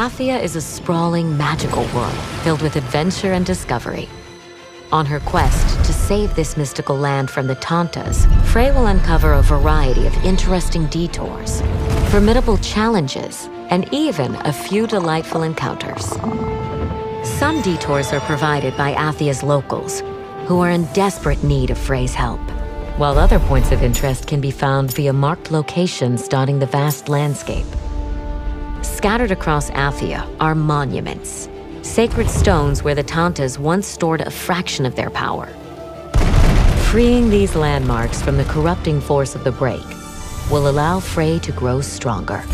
Athia is a sprawling, magical world filled with adventure and discovery. On her quest to save this mystical land from the Tantas, Frey will uncover a variety of interesting detours, formidable challenges, and even a few delightful encounters. Some detours are provided by Athia's locals, who are in desperate need of Frey's help, while other points of interest can be found via marked locations dotting the vast landscape. Scattered across Athia are monuments, sacred stones where the Tantas once stored a fraction of their power. Freeing these landmarks from the corrupting force of the break will allow Frey to grow stronger.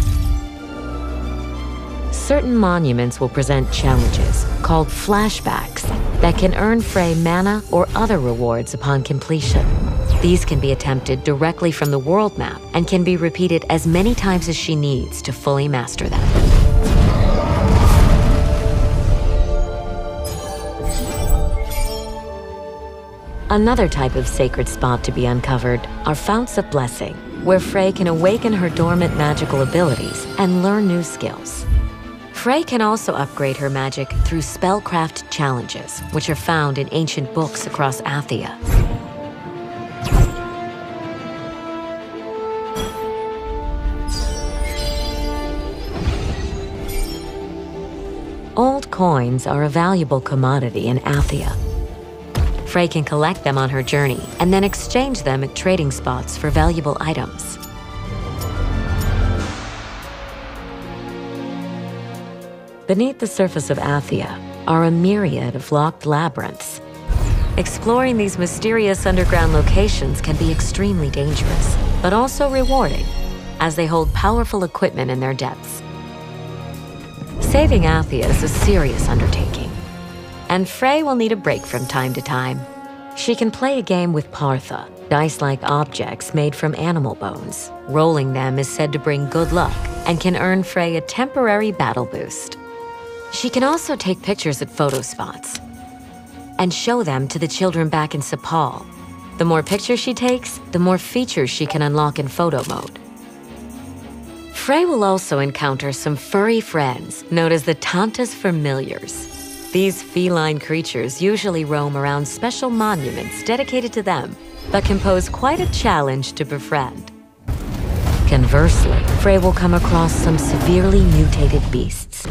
Certain monuments will present challenges, called flashbacks, that can earn Frey mana or other rewards upon completion. These can be attempted directly from the world map and can be repeated as many times as she needs to fully master them. Another type of sacred spot to be uncovered are Founts of Blessing, where Frey can awaken her dormant magical abilities and learn new skills. Frey can also upgrade her magic through spellcraft challenges, which are found in ancient books across Athia. Old coins are a valuable commodity in Athia. Frey can collect them on her journey and then exchange them at trading spots for valuable items. Beneath the surface of Athia are a myriad of locked labyrinths. Exploring these mysterious underground locations can be extremely dangerous, but also rewarding, as they hold powerful equipment in their depths. Saving Athia is a serious undertaking, and Frey will need a break from time to time. She can play a game with Partha, dice-like objects made from animal bones. Rolling them is said to bring good luck and can earn Frey a temporary battle boost. She can also take pictures at photo spots and show them to the children back in Sepal. The more pictures she takes, the more features she can unlock in photo mode. Frey will also encounter some furry friends known as the Tantas Familiars. These feline creatures usually roam around special monuments dedicated to them, but can pose quite a challenge to befriend. Conversely, Frey will come across some severely mutated beasts.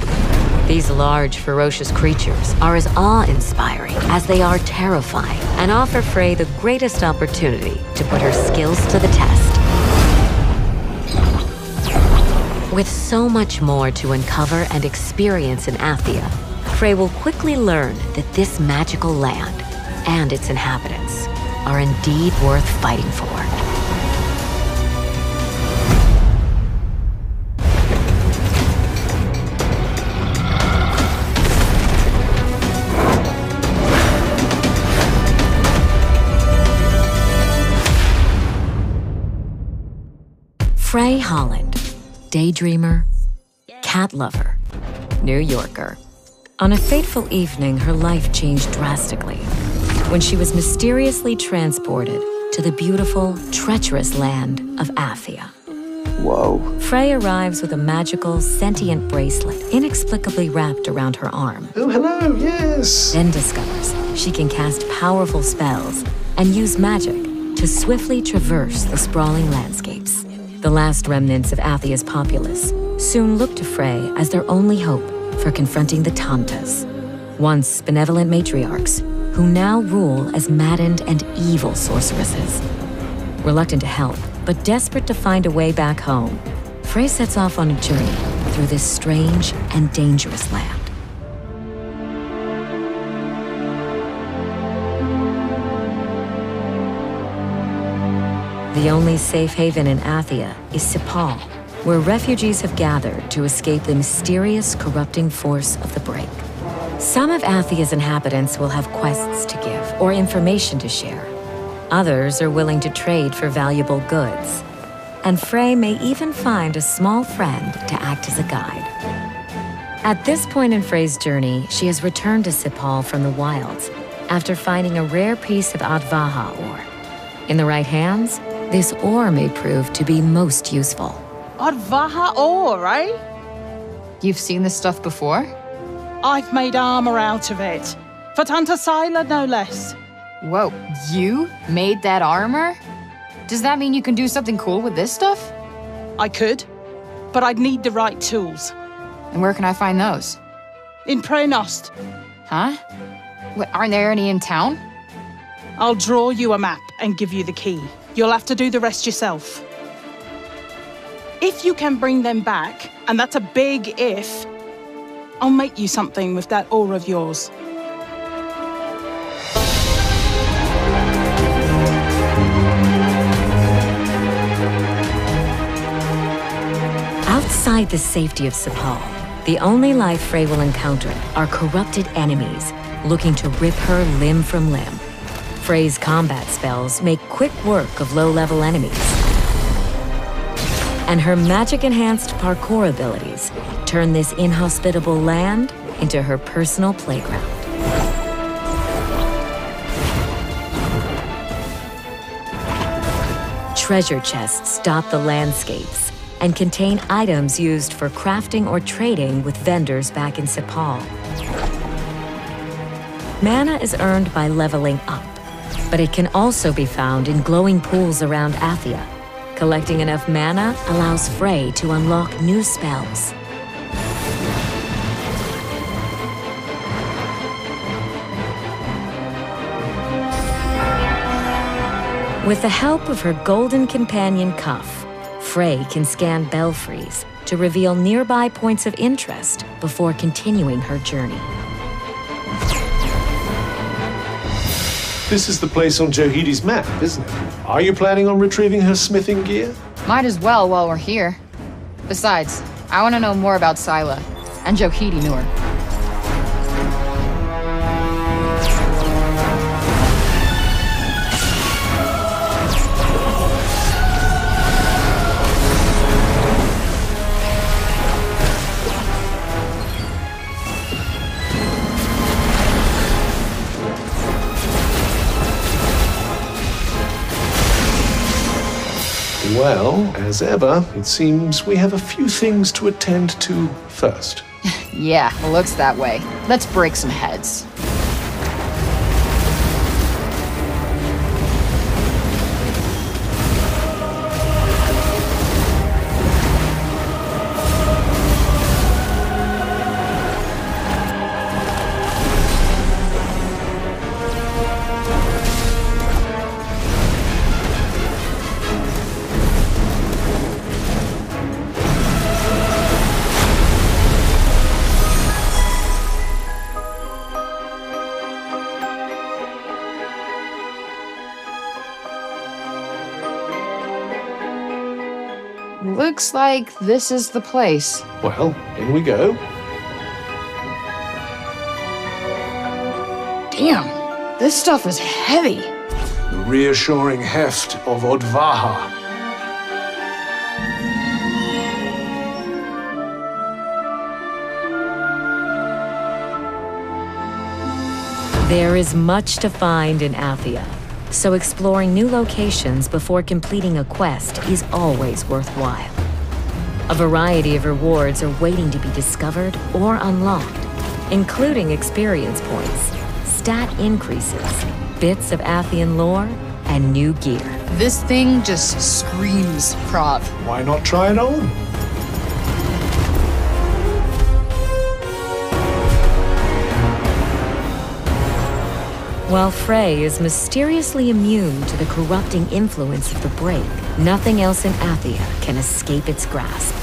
These large, ferocious creatures are as awe-inspiring as they are terrifying and offer Frey the greatest opportunity to put her skills to the test. With so much more to uncover and experience in Athia, Frey will quickly learn that this magical land and its inhabitants are indeed worth fighting for. Frey Holland, daydreamer, cat lover, New Yorker. On a fateful evening, her life changed drastically when she was mysteriously transported to the beautiful, treacherous land of Athia. Whoa. Frey arrives with a magical, sentient bracelet inexplicably wrapped around her arm. Oh, hello, yes! Then discovers she can cast powerful spells and use magic to swiftly traverse the sprawling landscapes. The last remnants of Athia's populace soon look to Frey as their only hope for confronting the Tantas, once benevolent matriarchs who now rule as maddened and evil sorceresses. Reluctant to help, but desperate to find a way back home, Frey sets off on a journey through this strange and dangerous land. The only safe haven in Athia is Sepal, where refugees have gathered to escape the mysterious, corrupting force of the break. Some of Athia's inhabitants will have quests to give or information to share. Others are willing to trade for valuable goods. And Frey may even find a small friend to act as a guide. At this point in Frey's journey, she has returned to Sepal from the wilds after finding a rare piece of Advaha ore. In the right hands, this ore may prove to be most useful. Advaha ore, right? You've seen this stuff before? I've made armor out of it. For Tanta Sila, no less. Whoa, you made that armor? Does that mean you can do something cool with this stuff? I could, but I'd need the right tools. And where can I find those? In Prenost. Huh? What, aren't there any in town? I'll draw you a map and give you the key. You'll have to do the rest yourself. If you can bring them back, and that's a big if, I'll make you something with that ore of yours. Outside the safety of Sepal, the only life Frey will encounter are corrupted enemies looking to rip her limb from limb. Frey's combat spells make quick work of low-level enemies. And her magic-enhanced parkour abilities turn this inhospitable land into her personal playground. Treasure chests dot the landscapes and contain items used for crafting or trading with vendors back in Sepal. Mana is earned by leveling up, but it can also be found in glowing pools around Athia. Collecting enough mana allows Frey to unlock new spells. With the help of her golden companion Cuff, Frey can scan belfries to reveal nearby points of interest before continuing her journey. This is the place on Johidi's map, isn't it? Are you planning on retrieving her smithing gear? Might as well while we're here. Besides, I want to know more about Sila and Johidi Nur. Well, as ever, it seems we have a few things to attend to first. Yeah, looks that way. Let's break some heads. Looks like this is the place. Well, in we go. Damn, this stuff is heavy. The reassuring heft of Odvaha. There is much to find in Athia, so exploring new locations before completing a quest is always worthwhile. A variety of rewards are waiting to be discovered or unlocked, including experience points, stat increases, bits of Athian lore, and new gear. This thing just screams prop. Why not try it on? While Frey is mysteriously immune to the corrupting influence of the Break, nothing else in Athia can escape its grasp.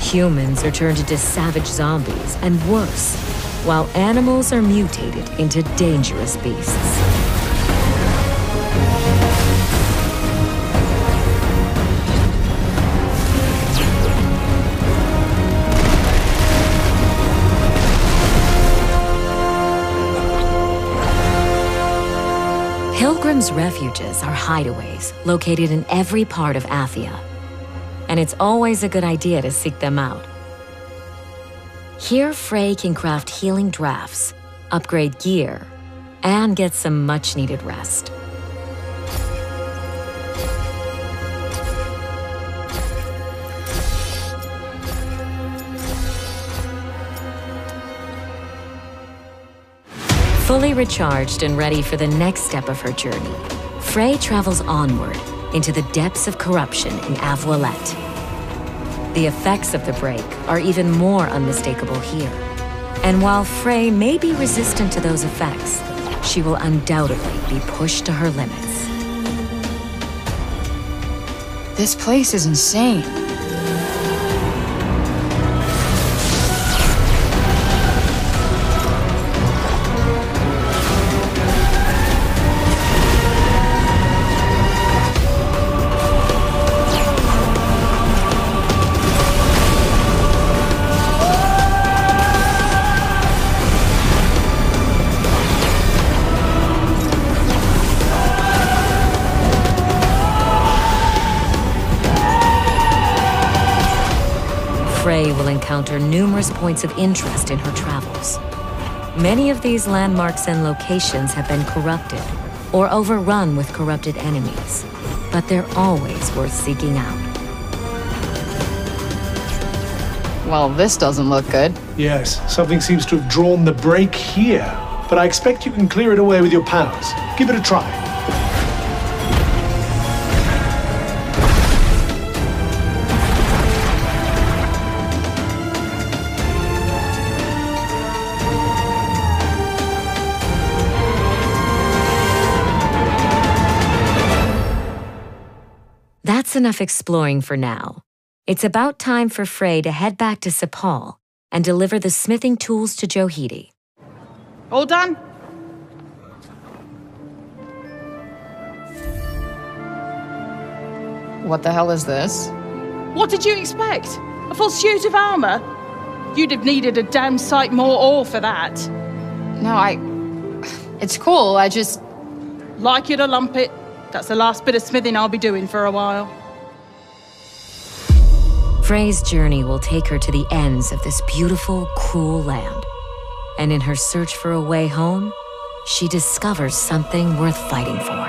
Humans are turned into savage zombies, and worse, while animals are mutated into dangerous beasts. Pilgrims' refuges are hideaways located in every part of Athia, and it's always a good idea to seek them out. Here, Frey can craft healing drafts, upgrade gear, and get some much-needed rest. Fully recharged and ready for the next step of her journey, Frey travels onward into the depths of corruption in Avoilette. The effects of the break are even more unmistakable here. And while Frey may be resistant to those effects, she will undoubtedly be pushed to her limits. This place is insane. Frey will encounter numerous points of interest in her travels. Many of these landmarks and locations have been corrupted or overrun with corrupted enemies, but they're always worth seeking out. Well, this doesn't look good. Yes, something seems to have drawn the break here. But I expect you can clear it away with your powers. Give it a try. That's enough exploring for now. It's about time for Frey to head back to Sepal and deliver the smithing tools to Johidi. All done? What the hell is this? What did you expect? A full suit of armor? You'd have needed a damn sight more ore for that. No, It's cool, I just... Like you to lump it. That's the last bit of smithing I'll be doing for a while. Frey's journey will take her to the ends of this beautiful, cruel land. And in her search for a way home, she discovers something worth fighting for.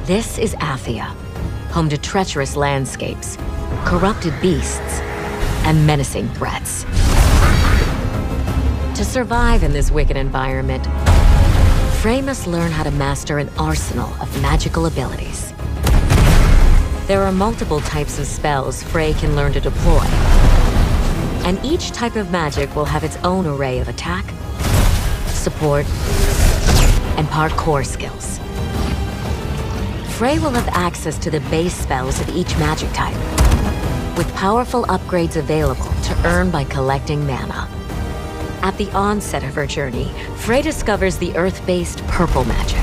This is Athia, home to treacherous landscapes, corrupted beasts, and menacing threats. To survive in this wicked environment, Frey must learn how to master an arsenal of magical abilities. There are multiple types of spells Frey can learn to deploy, and each type of magic will have its own array of attack, support, and parkour skills. Frey will have access to the base spells of each magic type, with powerful upgrades available to earn by collecting mana. At the onset of her journey, Frey discovers the earth-based purple magic.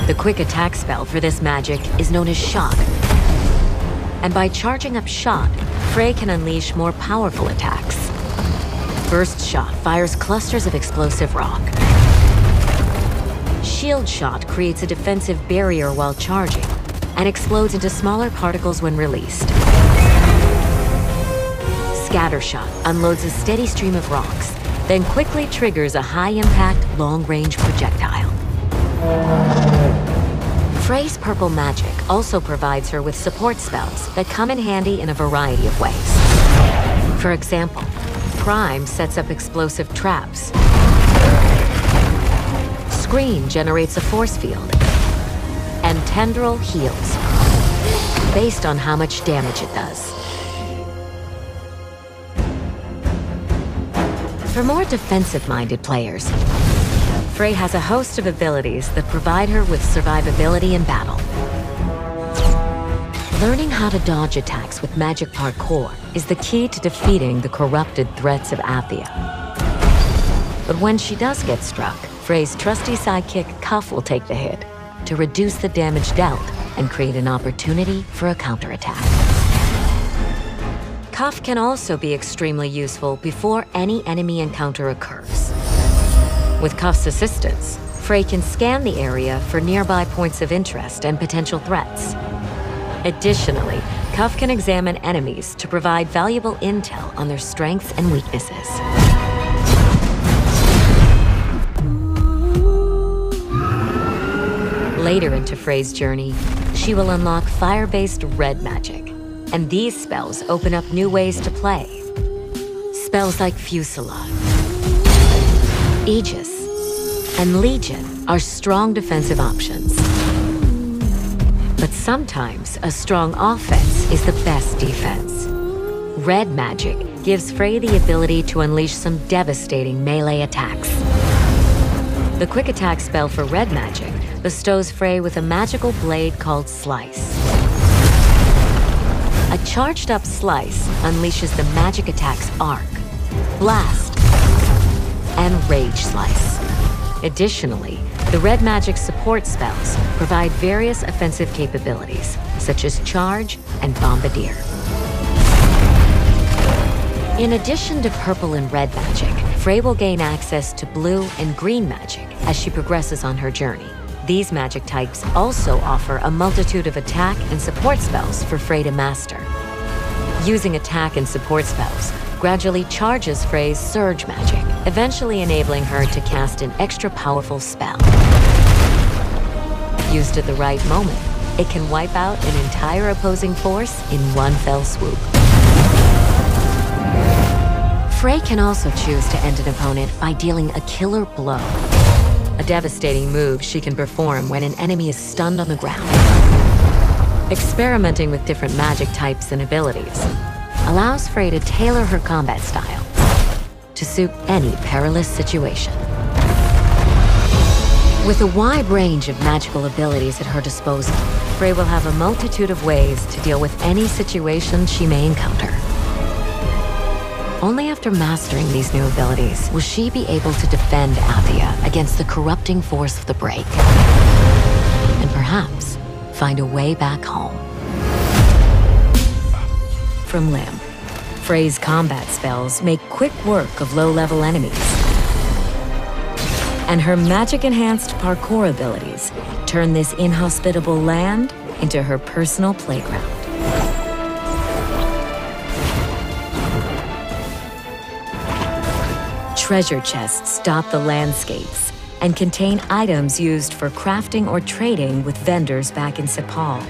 The quick attack spell for this magic is known as Shock. And by charging up Shot, Frey can unleash more powerful attacks. Burst Shot fires clusters of explosive rock. Shield Shot creates a defensive barrier while charging, and explodes into smaller particles when released. Scatter Shot unloads a steady stream of rocks, then quickly triggers a high-impact, long-range projectile. Frey's purple magic also provides her with support spells that come in handy in a variety of ways. For example, Prime sets up explosive traps. Screen generates a force field, and Tendril heals, based on how much damage it does. For more defensive-minded players, Frey has a host of abilities that provide her with survivability in battle. Learning how to dodge attacks with magic parkour is the key to defeating the corrupted threats of Athia. But when she does get struck, Frey's trusty sidekick Cuff will take the hit to reduce the damage dealt and create an opportunity for a counterattack. Cuff can also be extremely useful before any enemy encounter occurs. With Cuff's assistance, Frey can scan the area for nearby points of interest and potential threats. Additionally, Cuff can examine enemies to provide valuable intel on their strengths and weaknesses. Later into Frey's journey, she will unlock fire-based red magic, and these spells open up new ways to play. Spells like Fusillade, Aegis, and Legion are strong defensive options. But sometimes a strong offense is the best defense. Red magic gives Frey the ability to unleash some devastating melee attacks. The quick attack spell for red magic bestows Frey with a magical blade called Slice. A charged-up Slice unleashes the magic attacks Arc, Blast, and Rage Slice. Additionally, the red magic support spells provide various offensive capabilities, such as Charge and Bombardier. In addition to purple and red magic, Frey will gain access to blue and green magic as she progresses on her journey. These magic types also offer a multitude of attack and support spells for Frey to master. Using attack and support spells gradually charges Frey's surge magic, eventually enabling her to cast an extra powerful spell. Used at the right moment, it can wipe out an entire opposing force in one fell swoop. Frey can also choose to end an opponent by dealing a killer blow, a devastating move she can perform when an enemy is stunned on the ground. Experimenting with different magic types and abilities allows Frey to tailor her combat style to suit any perilous situation. With a wide range of magical abilities at her disposal, Frey will have a multitude of ways to deal with any situation she may encounter. Only after mastering these new abilities will she be able to defend Athia against the corrupting force of the break, and perhaps find a way back home. From Lim, Frey's combat spells make quick work of low-level enemies, and her magic-enhanced parkour abilities turn this inhospitable land into her personal playground. Treasure chests dot the landscapes and contain items used for crafting or trading with vendors back in Sepal.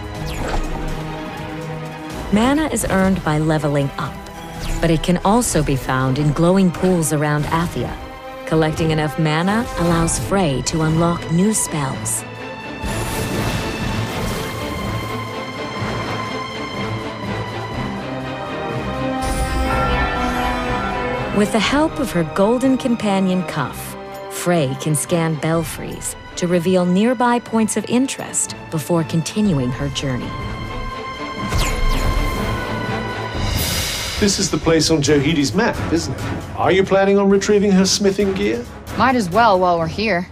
Mana is earned by leveling up, but it can also be found in glowing pools around Athia. Collecting enough mana allows Frey to unlock new spells. With the help of her golden companion Cuff, Frey can scan belfries to reveal nearby points of interest before continuing her journey. This is the place on Johidi's map, isn't it? Are you planning on retrieving her smithing gear? Might as well while we're here.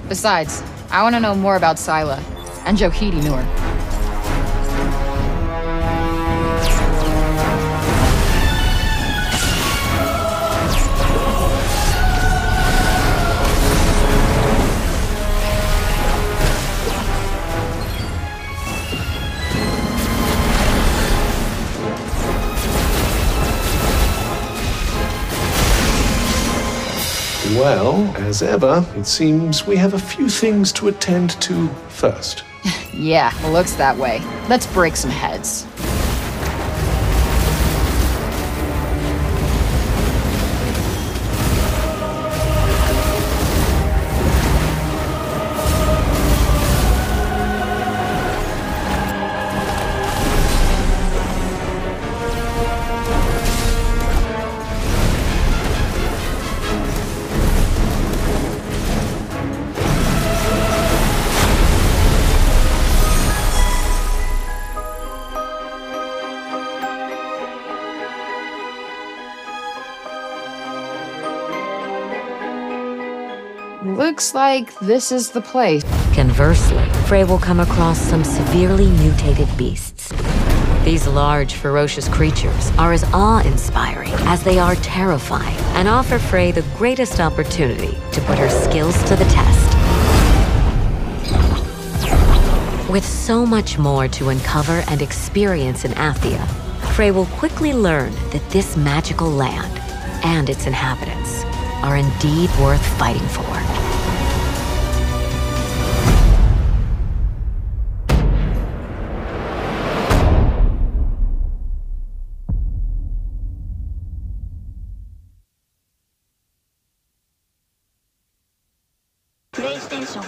Besides, I want to know more about Scylla and Johidi Nur. Well, as ever, it seems we have a few things to attend to first. Yeah, it looks that way. Let's break some heads. Looks like this is the place. Conversely, Frey will come across some severely mutated beasts. These large, ferocious creatures are as awe-inspiring as they are terrifying and offer Frey the greatest opportunity to put her skills to the test. With so much more to uncover and experience in Athia, Frey will quickly learn that this magical land and its inhabitants are indeed worth fighting for. PlayStation